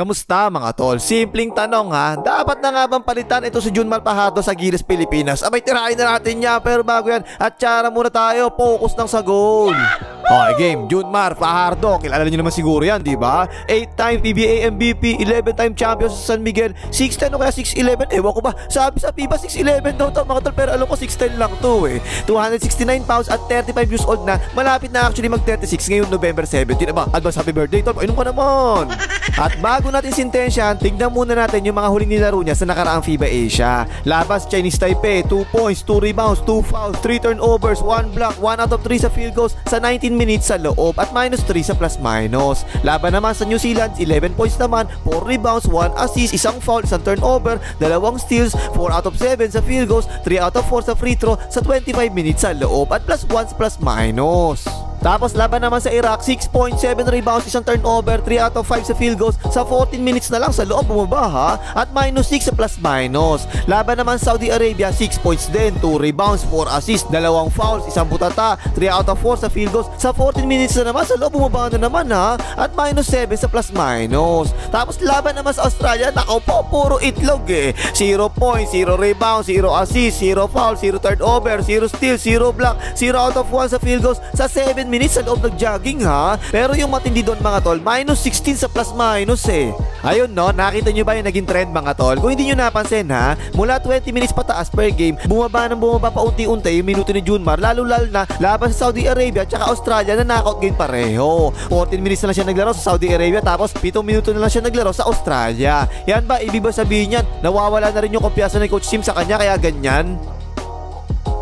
Kamusta mga tol? Simpleng tanong ha. Dapat na nga bang palitan ito si Junmar Fajardo sa Gilas Pilipinas? Abay, tirahin na natin niya. Pero bago yan, at tsara muna tayo. Focus lang sa goal. Okay, game. Junmar Fajardo. Kilala niyo naman siguro yan, di ba? 8-time PBA MVP, 11-time champion sa San Miguel. 6'10 o kaya 6'11. Ewan ko ba? Sabi sa FIBA 6'11 daw to mga tol. Pero alam ko 6'10 lang to eh. 269 pounds at 35 years old na. Malapit na actually mag 36 ngayon November 17. Aba, advance happy birthday tol. Inom ka naman. At bago natin sintensyahan, tignan muna natin yung mga huling nilaro niya sa nakaraang FIBA Asia. Labas Chinese Taipei, 2 points, 2 rebounds, 2 fouls, 3 turnovers, 1 block, 1 out of 3 sa field goals sa 19 minutes sa loob at -3 sa plus-minus. Laban naman sa New Zealand, 11 points naman, 4 rebounds, 1 assist, 1 foul, 1 turnover, 2 steals, 4 out of 7 sa field goals, 3 out of 4 sa free throw sa 25 minutes sa loob at +1 sa plus-minus. Tapos laban naman sa Iraq, 6 points, 7 rebounds, 1 turnover, 3 out of 5 sa field goals sa 14 minutes na lang sa loob, bumaba ha, at -6 sa plus-minus. Laban naman sa Saudi Arabia, 6 points din, 2 rebounds, 4 assists, 2 fouls, 1 butata, 3 out of 4 sa field goals sa 14 minutes na naman sa loob, bumaba na naman ha, at -7 sa plus-minus. Tapos laban naman sa Australia, nako po, puro itlog eh, 0 points, 0 rebounds, 0 assists, 0 fouls, 0 turnover, 0 steals, 0 block, 0 out of 1 sa field goals sa 7 minutes sa loob nag-jogging ha. Pero yung matindi doon mga tol, -16 sa plus-minus eh. Ayun no, nakita nyo ba yung naging trend mga tol? Kung hindi nyo napansin ha, mula 20 minutes pataas per game, bumaba pa unti-unti yung minuto ni Junmar, lalo na laban sa Saudi Arabia at Australia na knockout game pareho. 14 minutes na lang siya naglaro sa Saudi Arabia, tapos 7 minuto na lang siya naglaro sa Australia. Yan ba, ibig ba sabihin yan, nawawala na rin yung kumpiyansa ni Coach Sim sa kanya kaya ganyan?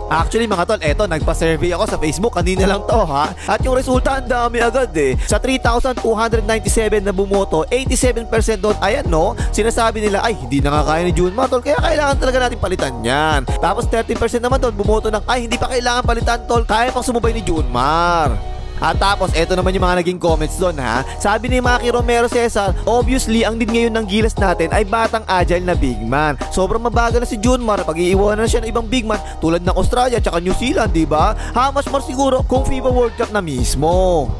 Actually mga tol, eto, nagpa-survey ako sa Facebook kanina lang to ha. At yung resulta ang dami agad eh. Sa 3,297 na bumoto, 87% doon, ayan no, sinasabi nila ay hindi na nga kaya ni Junmar tol, kaya kailangan talaga natin palitan yan. Tapos 13% naman doon bumoto ng ay hindi pa kailangan palitan tol, kaya pang sumubay ni Junmar. At tapos, eto naman yung mga naging comments doon ha. Sabi ni Maki Romero Cesar, obviously, ang din ngayon ng Gilas natin ay batang agile na big man. Sobrang mabagal na si Junmar, pag-iiwanan na siya ng ibang big man tulad ng Australia at New Zealand, diba? How much more siguro kung FIBA World Cup na mismo?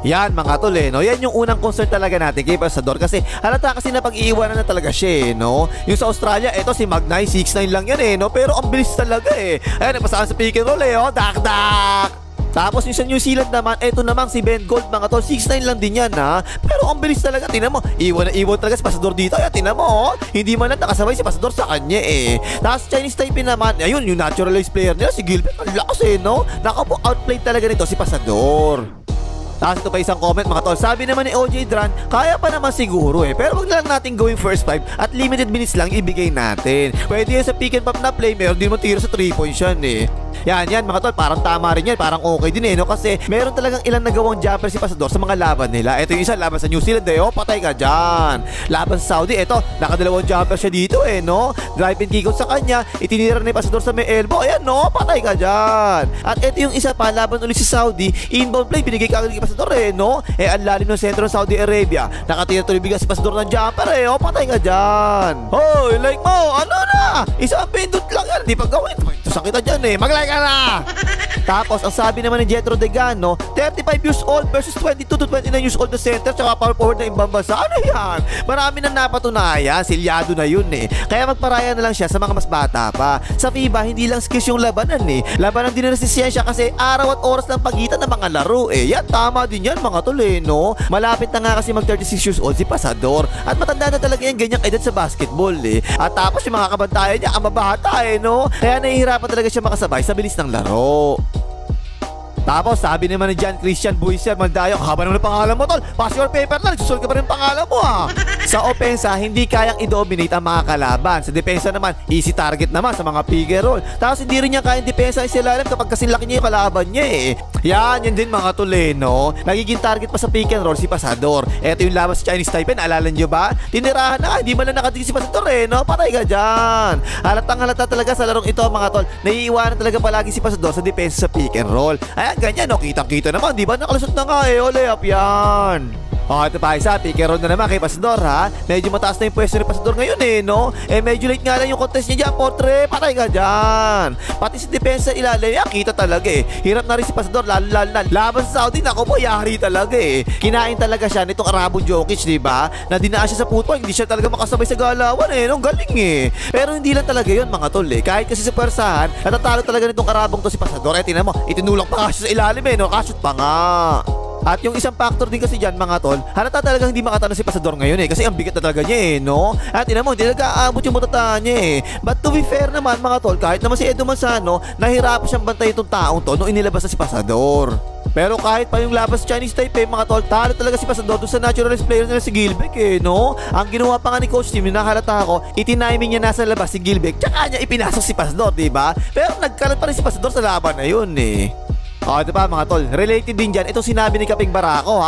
Yan mga tol eh, no? Yan yung unang concern talaga natin kay Pasador kasi halata kasi na pag-iiwanan na talaga siya eh, no? Yung sa Australia, eto si Magnay, 6'9 lang yan eh, no? Pero ang bilis talaga eh. Ayan, napasaan sa pick and roll eh, oh, dak-dak! Tapos yung sa New Zealand naman, eto namang si Ben Gold mga tol, 6'9 lang din yan ha. Pero ang bilis talaga, tinan mo, iwan talaga si Pasador dito. Ayan, tinan mo oh, hindi man lang nakasabay si Pasador sa kanya eh. Tapos Chinese Taipei naman, ayun, yung naturalized player nila, si Gilbert, ang lakas eh no. Nakapo, outplayed talaga nito si Pasador. Tapos ito pa isang comment mga tol, sabi naman ni OJ Dran, kaya pa naman siguro eh, pero wag na lang natin gawing first 5 at limited minutes lang ibigay natin. Pwede yan sa pick and pop na play, meron din mo tira sa 3 points yan eh. Yan mga tol, parang tama rin yan, parang okay din eh no, kasi meron talagang ilang nagawang jumper si Pasador sa mga laban nila. Ito yung isa, laban sa New Zealand eh, oh, patay ka dyan. Laban sa Saudi, eto, nakadalawang jumper siya dito eh no, drive and kick out sa kanya, itinira ni Pasador sa may elbow, ayan no, patay ka dyan. At ito yung isa pa, laban ulit si Saudi, inbound play, binigay ka agad kay Pasador eh no, eh ang lalim ng sentro ng Saudi Arabia, nakatira tuloy bigas si Pasador ng jumper eh, oh, patay ka dyan. Hoy, like mo, ano na, isang pindot lang yan, di pa gawin, ito sakita dyan eh, mag-like ka na. Tapos ang sabi naman ni Jetro Degano, 35 years old versus 22 to 29 years old na center tsaka power forward na ibang bansa. Ano yan? Marami nang napatunayan, silyado na yun eh. Kaya magparaya na lang siya sa mga mas bata pa. Sa FIBA, hindi lang skills yung labanan eh. Labanan din na resistensya kasi araw at oras lang pagitan ng mga laro eh. Yan, tama din yan mga tol eh, no? Malapit na nga kasi mag 36 years old si Pasador. At matanda na talaga yung ganyang edad sa basketball eh. At tapos yung mga kabantayan niya, mabata eh, no? Kaya nahihirapan talaga siya makasabay sa bilis ng laro. Tapos sabi naman ni John Christian Buiser Mandayok, haba naman ang pangalan mo tol, pass your paper lang, susunod ka pa rin pangalan mo ha. Sa opensa, hindi kayang i-dominate ang mga kalaban. Sa depensa naman, easy target naman sa mga pick and roll. Tapos hindi rin niya kayang depensa si Lalim kapag kasi laki niya yung kalaban niya eh. Yan din mga tol eh, no? Nagiging target pa sa pick and roll si Pasador. Eto yung laban sa Chinese Taipei, naalala niyo ba? Tinirahan na, hindi man lang nakatingin si Pasador eh, no? Patay ka dyan. Halata talaga sa larong ito mga tol, naiiwanan talaga palagi si Pasador sa depensa sa pick and roll. Ayan, ganyan no, kitang-kita naman, di ba? Nakalusot na nga eh, ole up yan. Ito pa isa, pick and roll na naman kay Pasador ha. Medyo mataas na yung pwesto ni Pasador ngayon no? Medyo late nga lang yung contest niya dyan, Portre. Patay ka dyan. Pati si depensa ilalim, kita talaga Hirap na rin si Pasador, lalo na laban sa Saudi, nako po, yari talaga Kinain talaga siya nitong Arabong Jokic, diba? Na dinaan siya sa football, hindi siya talaga makasabay sa galawan no? Galing Pero hindi lang talaga yun mga tol Kahit kasi sa pwersahan, natatalo talaga nitong Arabong to si Pasador. Tingnan mo, itinulak pa nga siya sa ilalim no? Kashoot pa nga. At yung isang factor din kasi dyan mga tol, halata talagang hindi makatalo si Pasador ngayon kasi ang bigat na talaga niya no? At ina mo, hindi nag-aabot yung matata niya But to be fair naman mga tol, kahit naman si Edo Manzano, nahirapan siyang bantay itong taong to nung inilabas na si Pasador. Pero kahit pa yung labas Chinese Taipei mga tol, talo talaga si Pasador doon sa naturalized player nila si Gilbeck no? Ang ginawa pa nga ni Coach Tim, yung nakalata ako, itiniming niya nasa labas si Gilbeck, tsaka niya ipinasok si Pasador, diba? Pero nagkalat pa rin si Pasador sa laban na yun ito pa mga tol, related din dyan itong sinabi ni Kaping Barako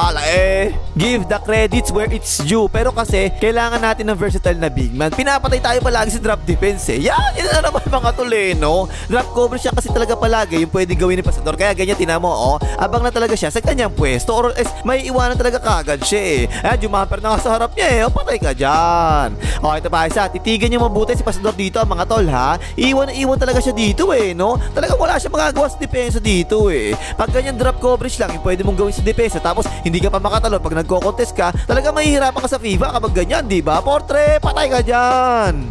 give the credits where it's due. Pero kasi kailangan natin ng versatile na big man. Pinapatay tayo palagi sa drop defense Yan na naman mga tol no? Drop coverage siya kasi talaga palagi yung pwede gawin ni Pasador. Kaya ganyan tinamo abang na talaga siya sa kanyang pwesto, or may iwanan talaga kagad siya jumamper na nga sa harap niya patay ka dyan. Ito pa isa, titigan niyo mabuti si Pasador dito mga tol ha. Iwan na iwan talaga siya dito no? Talaga wala siya magagawa sa depensa dito Pag ganyan drop coverage lang yung pwede mong gawin sa depensa, tapos hindi ka pa makatalo pag nagko-contest ka, talaga mahihirapan ka sa FIFA kapag ganyan, diba? Portre, patay ka dyan.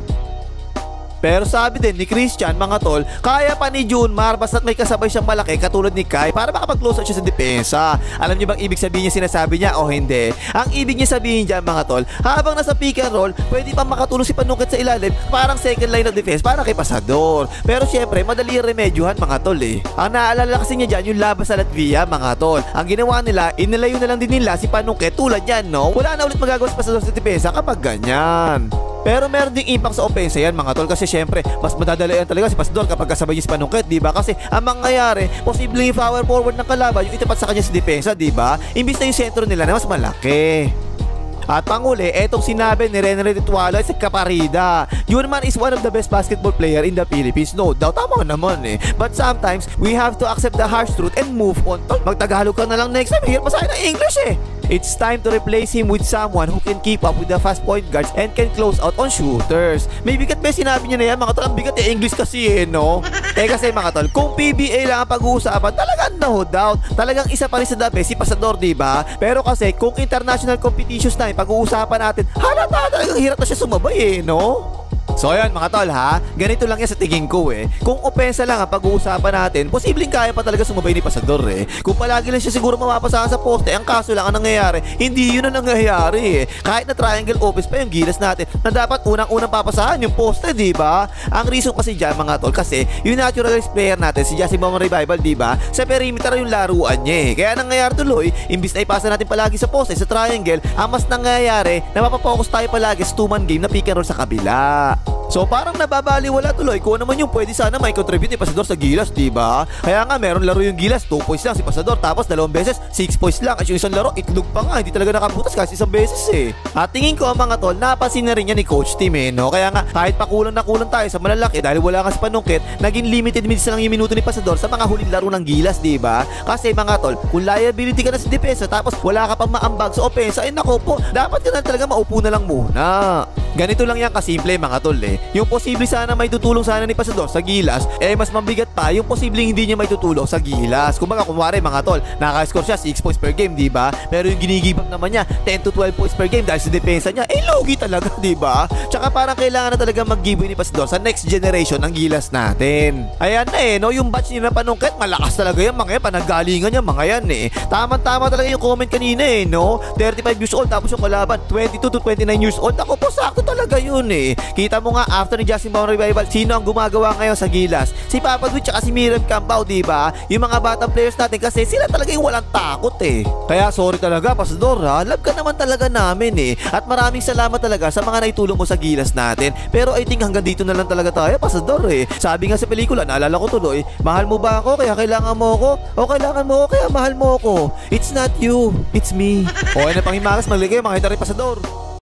Pero sabi din ni Christian mga tol, kaya pa ni Junmar basta't may kasabay siyang malaki katulad ni Kai para makapag-close out siya sa depensa. Alam niyo bang ibig sabihin niya sinasabi niya o hindi? Ang ibig niya sabihin dyan mga tol, habang nasa pick and roll, pwede pa makatulong si Panungkit sa ilalim, parang second line of defense para kay Pasador. Pero syempre, madali remedyohan mga tol Ang naalala kasi niya dyan yung labas sa Latvia mga tol. Ang ginawa nila, inilayo na lang din nila si Panungkit tulad yan no? Wala na ulit magagawa si Pasador sa depensa kapag ganyan. Pero meron ding impact sa opensa yan mga tol, kasi syempre mas madadalayan talaga si Pasador kapag kasabay niya si Panungkit, diba? Kasi ang mangyayari, posibleng power forward ng kalaban yung itapat sa kanya sa depensa, diba? Imbis na yung sentro nila na mas malaki. At panguli, etong sinabi ni Rene Ritualo sa Caparida. Junmar is one of the best basketball player in the Philippines. No doubt, tama naman But sometimes, we have to accept the harsh truth and move on. Magtagalog ka na lang next time. Hirap masahin ng English It's time to replace him with someone who can keep up with the fast point guards and can close out on shooters. May bigat ba sinabi niya na yan mga tol? Ang bigat English kasi no? Kasi mga tol, kung PBA lang ang pag-uusapan, talagang no doubt. Talagang isa pa rin sa the best si Pasador, diba? Pero kasi kung international competitions na pag-uusapan natin, halata talagang hirap na siya sumabay no? So ayan mga tol ha, ganito lang yan sa tingin ko Kung opensa lang ang pag-uusapan natin, posibleng kaya pa talaga sumabay ni Pasador Kung palagi lang siya siguro mapapasahan sa poste, ang kaso lang ang nangyayari, hindi yun ang nangyayari Kahit na triangle offense pa yung gilas natin, na dapat unang-unang papasahan yung poste, diba? Ang reason kasi dyan mga tol, kasi yung naturalized player natin, si Jasimong Revival, diba? Sa perimeter yung laruan niya Kaya nangyayari tuloy, imbis na ipasa natin palagi sa poste, sa triangle, ang mas nangyayari, na mapapokus tayo palagi sa two-man game na pick and roll sa kabila. So parang nababaliwala tuloy kung naman yung pwede sana may contribute ni Pasador sa Gilas, diba? Kaya nga meron laro yung Gilas, 2 points lang si Pasador, tapos 2 beses 6 points lang. At yung isang laro, itlog pa nga, hindi talaga nakabutas kasi isang beses At tingin ko mga tol, napansin na rin yan ni Coach Tim no? Kaya nga kahit pa kulang na kulang tayo sa malalaki dahil wala nga si Panungkit, naging limited minutes lang yung minuto ni Pasador sa mga huling laro ng Gilas, diba? Kasi mga tol, kung liability ka na sa depensa tapos wala ka pang maambag sa opensa, nako po, dapat ka na talaga maupo na lang muna. Ganito lang yan kasimple mga tol Yung posible sana may tutulong sana ni Pasador sa Gilas, mas mabigat pa yung posibleng hindi niya may tutulong sa Gilas. Kumbaga kunwari mga tol, nakaka-score siya 6 points per game, diba? Pero yung ginigibak naman niya 10 to 12 points per game dahil sa depensa niya, lugi talaga, diba? Tsaka parang kailangan na talaga mag-giveaway ni Pasador sa next generation ng Gilas natin. Ayan na no, yung batch nila Panungkit, malakas talaga yan mga yan, panagalingan niya mga yan Tama-tama talaga yung comment kanina no? 35 years old tapos yung kalaban 22 to 29 years old. Ako po, sakto talaga yun Kita mo nga after ni Jasimong Revival, sino ang gumagawa ngayon sa Gilas? Si Papa Dwight tsaka si Miriam Cambao, diba? Yung mga batang players natin kasi sila talaga yung walang takot Kaya sorry talaga Pasador ha, love ka naman talaga namin At maraming salamat talaga sa mga naitulong mo sa Gilas natin. Pero I think hanggang dito na lang talaga tayo Pasador Sabi nga sa pelikula, naalala ko tuloy, mahal mo ba ako kaya kailangan mo ako? O kailangan mo ako kaya mahal mo ako? It's not you, it's me. O ano pang himagas, magligay mga hitari Pasador.